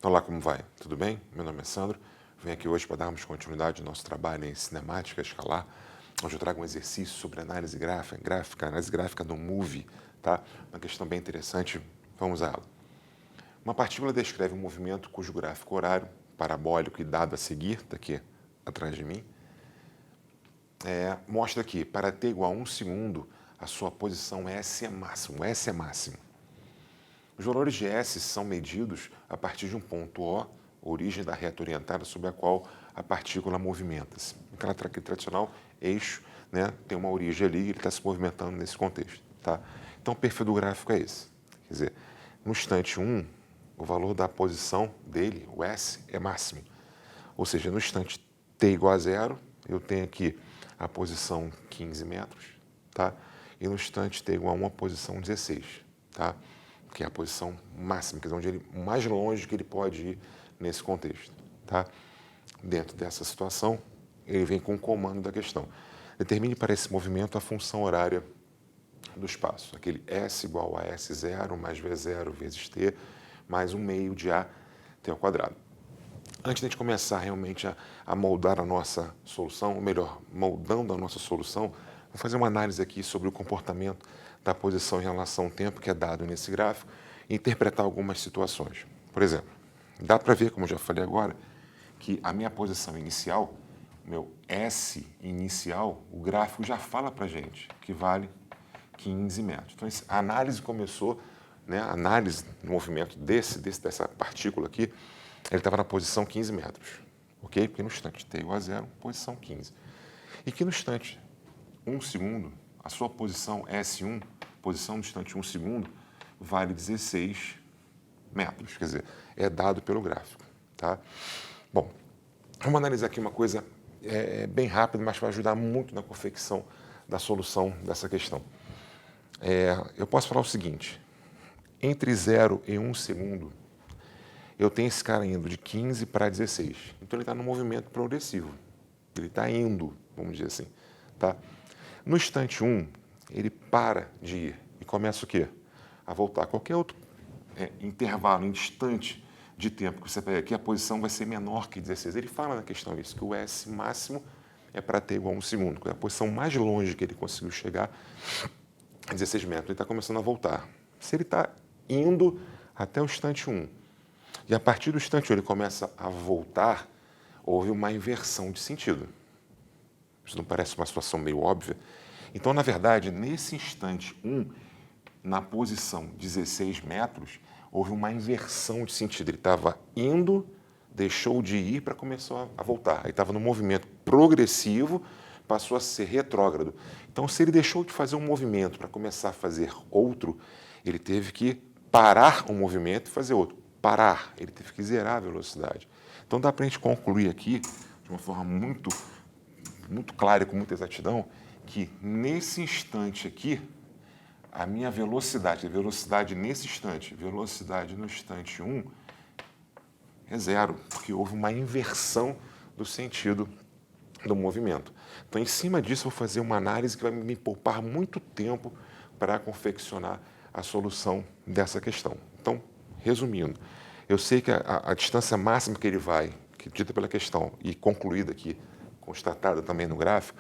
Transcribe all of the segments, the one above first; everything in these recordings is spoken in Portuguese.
Olá, como vai? Tudo bem? Meu nome é Sandro. Venho aqui hoje para darmos continuidade ao nosso trabalho em cinemática escalar, onde eu trago um exercício sobre análise gráfica no Movie, tá? Uma questão bem interessante, vamos a ela. Uma partícula descreve um movimento cujo gráfico horário, parabólico e dado a seguir, está aqui atrás de mim, mostra que para t igual a 1 segundo, a sua posição S é máximo. S é máximo. Os valores de S são medidos a partir de um ponto O, origem da reta orientada sobre a qual a partícula movimenta-se. Aquela tradicional eixo, né, tem uma origem ali e ele está se movimentando nesse contexto. Tá? Então o perfil do gráfico é esse. Quer dizer, no instante 1, o valor da posição dele, o S, é máximo. Ou seja, no instante t igual a 0, eu tenho aqui a posição 15 metros, tá? E no instante t igual a 1, a posição 16, tá? Que é a posição máxima, quer dizer, o mais longe que ele pode ir nesse contexto, tá? Dentro dessa situação, ele vem com o comando da questão. Determine para esse movimento a função horária do espaço, aquele S igual a S0 mais V0 vezes T, mais 1 meio de AT ao quadrado. Antes de a gente começar realmente a moldar a nossa solução, ou melhor, moldando a nossa solução, vou fazer uma análise aqui sobre o comportamento da posição em relação ao tempo que é dado nesse gráfico e interpretar algumas situações. Por exemplo, dá para ver, como eu já falei agora, que a minha posição inicial, o meu S inicial, o gráfico já fala para a gente que vale 15 metros. Então, a análise começou, né, a análise do movimento dessa partícula aqui, ele estava na posição 15 metros, ok? Porque no instante t igual a 0, posição 15. E que no instante 1 segundo, a sua posição S1, posição no instante 1 segundo, vale 16 metros, quer dizer, é dado pelo gráfico, tá? Bom, vamos analisar aqui uma coisa bem rápida, mas vai ajudar muito na confecção da solução dessa questão. Eu posso falar o seguinte, entre 0 e 1 segundo, eu tenho esse cara indo de 15 para 16. Então, ele está no movimento progressivo. Ele está indo, vamos dizer assim. Tá? No instante 1, ele para de ir e começa o quê? A voltar. Qualquer outro intervalo, instante de tempo que você pega aqui, a posição vai ser menor que 16. Ele fala na questão isso, que o S máximo é para t igual a 1 segundo. É a posição mais longe que ele conseguiu chegar, 16 metros. Ele está começando a voltar. Se ele está indo até o instante 1, e a partir do instante 1 ele começa a voltar, houve uma inversão de sentido. Isso não parece uma situação meio óbvia? Então, na verdade, nesse instante 1, na posição 16 metros, houve uma inversão de sentido. Ele estava indo, deixou de ir para começar a voltar. Ele estava no movimento progressivo, passou a ser retrógrado. Então, se ele deixou de fazer um movimento para começar a fazer outro, ele teve que parar o movimento e fazer outro. Parar, ele teve que zerar a velocidade. Então, dá para a gente concluir aqui, de uma forma muito clara e com muita exatidão, que nesse instante aqui, a minha velocidade nesse instante, velocidade no instante 1, é 0, porque houve uma inversão do sentido do movimento. Então, em cima disso, eu vou fazer uma análise que vai me poupar muito tempo para confeccionar a solução dessa questão. Então, resumindo, eu sei que a distância máxima que ele vai, que é dita pela questão e concluída aqui, constatada também no gráfico,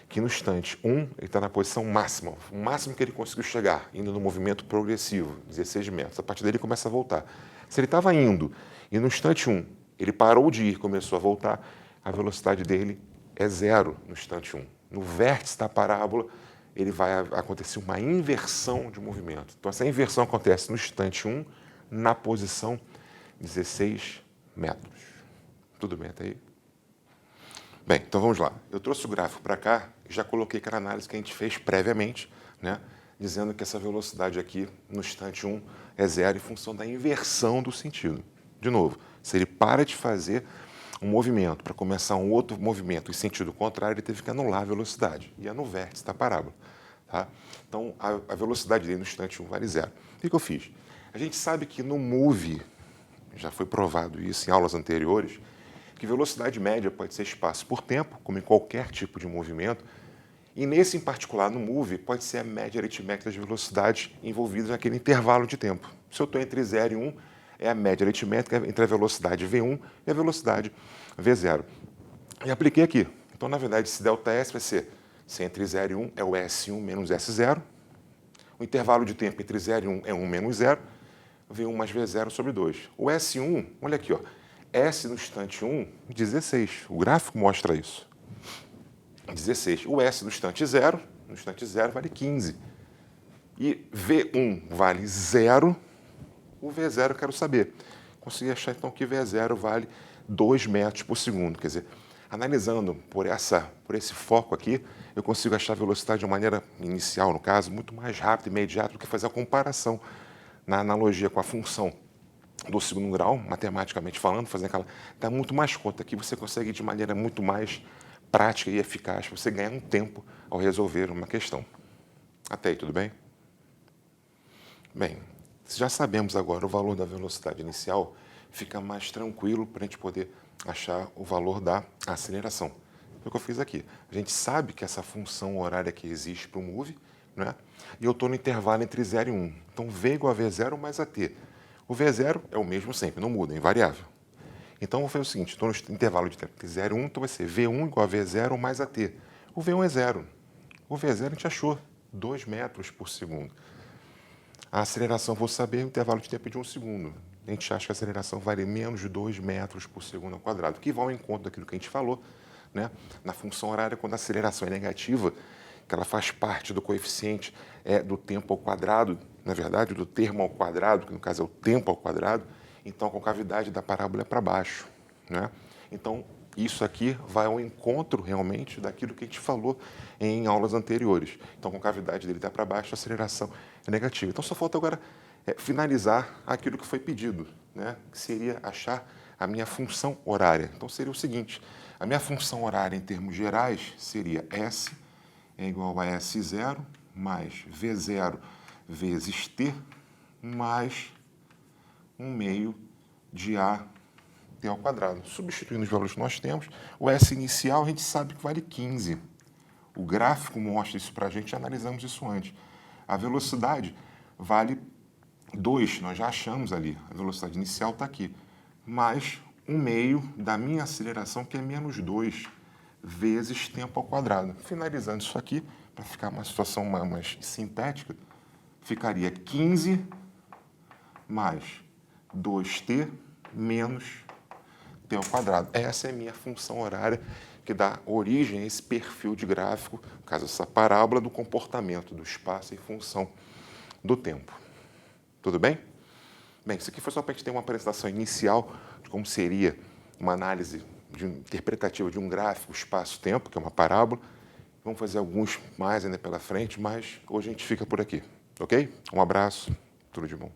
que no instante 1 ele está na posição máxima, o máximo que ele conseguiu chegar, indo no movimento progressivo, 16 metros. A partir dele ele começa a voltar. Se ele estava indo e no instante 1 ele parou de ir, começou a voltar, a velocidade dele é 0 no instante 1. No vértice da parábola, ele vai acontecer uma inversão de movimento. Então, essa inversão acontece no instante 1, na posição 16 metros. Tudo bem até aí? Bem, então vamos lá. Eu trouxe o gráfico para cá e já coloquei aquela análise que a gente fez previamente, né, dizendo que essa velocidade aqui, no instante 1, é 0 em função da inversão do sentido. De novo, se ele para de fazer um movimento para começar um outro movimento em sentido contrário, ele teve que anular a velocidade. E é no vértice da parábola. Tá? Então, a velocidade dele no instante 1 vale 0. O que eu fiz? A gente sabe que no Movie, já foi provado isso em aulas anteriores, que velocidade média pode ser espaço por tempo, como em qualquer tipo de movimento, e nesse em particular, no Movie, pode ser a média aritmética das velocidades envolvidas naquele intervalo de tempo. Se eu estou entre 0 e 1, é a média aritmética entre a velocidade V1 e a velocidade V0. E apliquei aqui. Então, na verdade, esse ΔS vai ser, se entre 0 e 1 é o S1 menos S0. O intervalo de tempo entre 0 e 1 é 1 menos 0. V1 mais V0 sobre 2. O S1, olha aqui, ó, S no instante 1, 16. O gráfico mostra isso. 16. O S no instante 0 vale 15. E V1 vale 0, o V0 eu quero saber. Consegui achar então que V0 vale 2 metros por segundo. Quer dizer, analisando por esse foco aqui, eu consigo achar a velocidade de uma maneira inicial, no caso, muito mais rápida e imediata do que fazer a comparação na analogia com a função do segundo grau, matematicamente falando, fazendo aquela. Dá muito mais conta. Aqui você consegue de maneira muito mais prática e eficaz, você ganhar um tempo ao resolver uma questão. Até aí, tudo bem? Bem, se já sabemos agora o valor da velocidade inicial, fica mais tranquilo para a gente poder achar o valor da aceleração. Foi o que eu fiz aqui. A gente sabe que essa função horária que existe para o move, né? E eu estou no intervalo entre 0 e 1. Então, V igual a V0 mais AT. O V0 é o mesmo sempre, não muda, é invariável. Então, eu vou fazer o seguinte, estou no intervalo de tempo entre 0 e 1, então vai ser V1 igual a V0 mais AT. O V1 é 0. O V0 a gente achou, 2 metros por segundo. A aceleração, vou saber, o intervalo de tempo é de 1 segundo. A gente acha que a aceleração vale menos de 2 metros por segundo ao quadrado, que vai ao encontro daquilo que a gente falou, né? Na função horária, quando a aceleração é negativa, que ela faz parte do coeficiente do tempo ao quadrado, na verdade, do termo ao quadrado, que no caso é o tempo ao quadrado, então a concavidade da parábola é para baixo, né? Então, isso aqui vai ao encontro, realmente, daquilo que a gente falou em aulas anteriores. Então, a concavidade dele está para baixo, a aceleração é negativa. Então, só falta agora finalizar aquilo que foi pedido, né? Que seria achar a minha função horária. Então, seria o seguinte, a minha função horária em termos gerais seria S é igual a S0 mais V0 vezes T mais 1 meio de AT ao quadrado. Substituindo os valores que nós temos, o S inicial a gente sabe que vale 15. O gráfico mostra isso para a gente, analisamos isso antes. A velocidade vale 2, nós já achamos ali, a velocidade inicial está aqui, mais 1 meio da minha aceleração, que é menos 2, vezes tempo ao quadrado. Finalizando isso aqui, para ficar uma situação mais sintética, ficaria 15 mais 2t menos t ao quadrado. Essa é a minha função horária que dá origem a esse perfil de gráfico, no caso, essa parábola do comportamento do espaço em função do tempo. Tudo bem? Bem, isso aqui foi só para a gente ter uma apresentação inicial de como seria uma análise interpretativa de um gráfico espaço-tempo, que é uma parábola. Vamos fazer alguns mais ainda pela frente, mas hoje a gente fica por aqui, ok? Um abraço, tudo de bom.